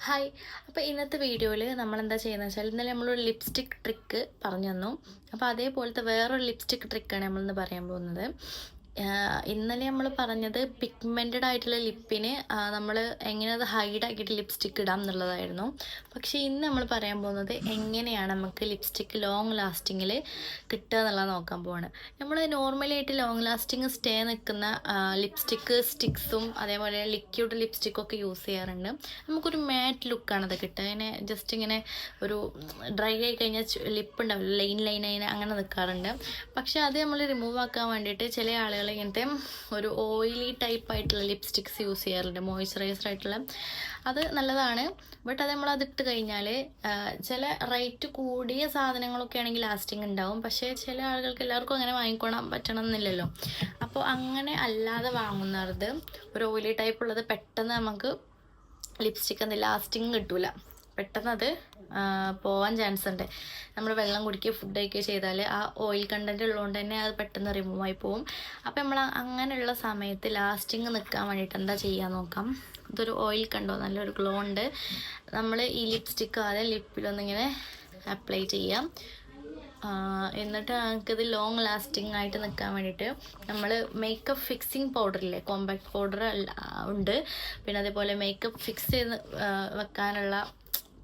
Hi. അപ്പോൾ ഇന്നത്തെ വീഡിയോയിൽ നമ്മളെന്താ ചെയ്യുന്നത് വെച്ചാൽ ഇന്നലെ നമ്മളൊരു ലിപ്സ്റ്റിക് ട്രിക്ക് പറഞ്ഞു തന്നു. അപ്പോൾ അതേപോലത്തെ വേറൊരു ലിപ്സ്റ്റിക് ട്രിക്കാണ് നമ്മളിന്ന് പറയാൻ പോകുന്നത്. ഇന്നലെ നമ്മൾ പറഞ്ഞത് പിഗ്മെൻറ്റഡ് ആയിട്ടുള്ള ലിപ്പിന് നമ്മൾ എങ്ങനെ അത് ഹൈഡാക്കിയിട്ട് ലിപ്സ്റ്റിക്ക് ഇടാം എന്നുള്ളതായിരുന്നു. പക്ഷേ ഇന്ന് നമ്മൾ പറയാൻ പോകുന്നത് എങ്ങനെയാണ് നമുക്ക് ലിപ്സ്റ്റിക്ക് ലോങ് ലാസ്റ്റിങ്ങിൽ കിട്ടുക എന്നുള്ളത് നോക്കാൻ പോവാണ്. നമ്മൾ നോർമലായിട്ട് ലോങ് ലാസ്റ്റിങ് സ്റ്റേ നിൽക്കുന്ന ലിപ്സ്റ്റിക്ക് സ്റ്റിക്സും അതേപോലെ ലിക്വിഡ് ലിപ്സ്റ്റിക്കൊക്കെ യൂസ് ചെയ്യാറുണ്ട്. നമുക്കൊരു മാറ്റ് ലുക്കാണത് കിട്ടുക. അങ്ങനെ ജസ്റ്റ് ഇങ്ങനെ ഒരു ഡ്രൈ ആയി കഴിഞ്ഞാൽ ലിപ്പ് ഉണ്ടാവില്ല, ലൈൻ അങ്ങനെ നിൽക്കാറുണ്ട്. പക്ഷേ അത് നമ്മൾ റിമൂവ് ആക്കാൻ വേണ്ടിയിട്ട് ചില ആളുകൾ ഇങ്ങനത്തെ ഒരു ഓയിലി ടൈപ്പ് ആയിട്ടുള്ള ലിപ്സ്റ്റിക്സ് യൂസ് ചെയ്യാറുണ്ട്, മോയ്സ്ചറൈസർ ആയിട്ടുള്ള. അത് നല്ലതാണ്. ബട്ട് അത് നമ്മളതിട്ട് കഴിഞ്ഞാൽ ചില റേറ്റ് കൂടിയ സാധനങ്ങളൊക്കെ ആണെങ്കിൽ ലാസ്റ്റിംഗ് ഉണ്ടാവും. പക്ഷേ ചില ആളുകൾക്ക് എല്ലാവർക്കും അങ്ങനെ വാങ്ങിക്കൊള്ളാൻ പറ്റണം എന്നില്ലല്ലോ. അപ്പോൾ അങ്ങനെ അല്ലാതെ വാങ്ങുന്നത് ഒരു ഓയിലി ടൈപ്പ് ഉള്ളത് പെട്ടെന്ന് നമുക്ക് ലിപ്സ്റ്റിക്ക് എന്ത് ലാസ്റ്റിങ് കിട്ടൂല, പെട്ടെന്ന് അത് പോവാൻ ചാൻസ് ഉണ്ട്. നമ്മൾ വെള്ളം കുടിക്കുക ഫുഡ് കഴിക്കുക ചെയ്താൽ ആ ഓയിൽ കണ്ടൻറ്റ് ഉള്ളതുകൊണ്ട് തന്നെ അത് പെട്ടെന്ന് റിമൂവ് ആയി പോവും. അപ്പോൾ നമ്മൾ അങ്ങനെയുള്ള സമയത്ത് ലാസ്റ്റിങ് നിൽക്കാൻ വേണ്ടിയിട്ട് എന്താ ചെയ്യാൻ നോക്കാം. ഇതൊരു ഓയിൽ കണ്ടോ, നല്ലൊരു ഗ്ലോ ഉണ്ട്. നമ്മൾ ഈ ലിപ്സ്റ്റിക്ക് ആദ്യം ലിപ്പിലൊന്നിങ്ങനെ അപ്ലൈ ചെയ്യാം. എന്നിട്ട് നമുക്കിത് ലോങ് ലാസ്റ്റിംഗ് ആയിട്ട് നിൽക്കാൻ വേണ്ടിയിട്ട് നമ്മൾ മേക്കപ്പ് ഫിക്സിങ് പൗഡറില്ലേ, കോമ്പാക്ട് പൗഡർ ഉണ്ട്. പിന്നെ അതേപോലെ മേക്കപ്പ് ഫിക്സ് ചെയ്ത് വെക്കാനുള്ള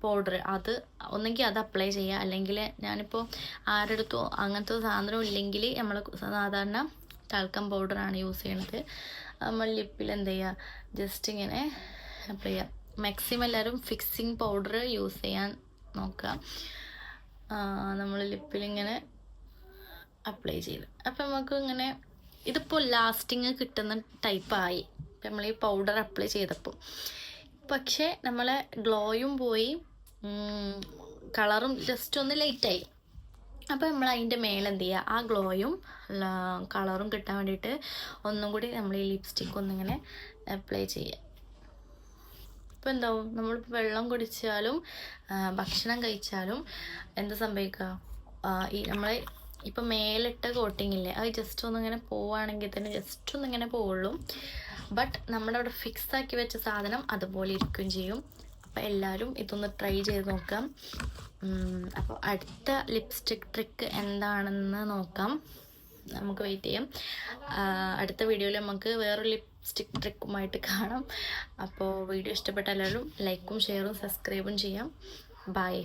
പൗഡർ, അത് ഒന്നെങ്കിൽ അത് അപ്ലൈ ചെയ്യുക. അല്ലെങ്കിൽ ഞാനിപ്പോൾ ആരെടുത്തോ അങ്ങനത്തെ സാധനം ഇല്ലെങ്കിൽ നമ്മൾ സാധാരണ ടാൽക്കം പൗഡറാണ് യൂസ് ചെയ്യണത്. നമ്മൾ ലിപ്പിൽ എന്ത് ചെയ്യുക, ജസ്റ്റ് ഇങ്ങനെ അപ്ലൈ ചെയ്യുക. മാക്സിമം എല്ലാവരും ഫിക്സിങ് പൗഡർ യൂസ് ചെയ്യാൻ നോക്കുക. നമ്മൾ ലിപ്പിലിങ്ങനെ അപ്ലൈ ചെയ്ത് അപ്പം നമുക്ക് ഇങ്ങനെ ഇതിപ്പോൾ ലാസ്റ്റിങ് കിട്ടുന്ന ടൈപ്പായി നമ്മൾ ഈ പൗഡർ അപ്ലൈ ചെയ്തപ്പോൾ. പക്ഷേ നമ്മളെ ഗ്ലോയും പോയി, കളറും ജസ്റ്റ് ഒന്ന് ലൈറ്റായി. അപ്പോൾ നമ്മൾ അതിൻ്റെ മേലെന്ത് ചെയ്യുക, ആ ഗ്ലോയും കളറും കിട്ടാൻ വേണ്ടിയിട്ട് ഒന്നും കൂടി നമ്മൾ ഈ ലിപ്സ്റ്റിക്ക് ഒന്നിങ്ങനെ അപ്ലൈ ചെയ്യുക. ഇപ്പോൾ എന്താവും, നമ്മളിപ്പോൾ വെള്ളം കുടിച്ചാലും ഭക്ഷണം കഴിച്ചാലും എന്താ സംഭവിക്കുക, ഈ നമ്മളെ ഇപ്പം മേലിട്ട കോട്ടിങ് ഇല്ലേ, അത് ജസ്റ്റ് ഒന്നിങ്ങനെ പോവുകയാണെങ്കിൽ തന്നെ ജസ്റ്റ് ഒന്നിങ്ങനെ പോവുള്ളൂ. ബട്ട് നമ്മുടെ അവിടെ ഫിക്സ് ആക്കി വെച്ച സാധനം അതുപോലെ ഇരിക്കുകയും ചെയ്യും. അപ്പോൾ എല്ലാവരും ഇതൊന്ന് ട്രൈ ചെയ്ത് നോക്കാം. അപ്പോൾ അടുത്ത ലിപ്സ്റ്റിക് ട്രിക്ക് എന്താണെന്ന് നോക്കാം, നമുക്ക് വെയിറ്റ് ചെയ്യാം. അടുത്ത വീഡിയോയിൽ നമുക്ക് വേറൊരു ലിപ്സ്റ്റിക് ട്രിക്കുമായിട്ട് കാണാം. അപ്പോൾ വീഡിയോ ഇഷ്ടപ്പെട്ട എല്ലാവരും ലൈക്കും ഷെയറും സബ്സ്ക്രൈബും ചെയ്യാം. ബൈ.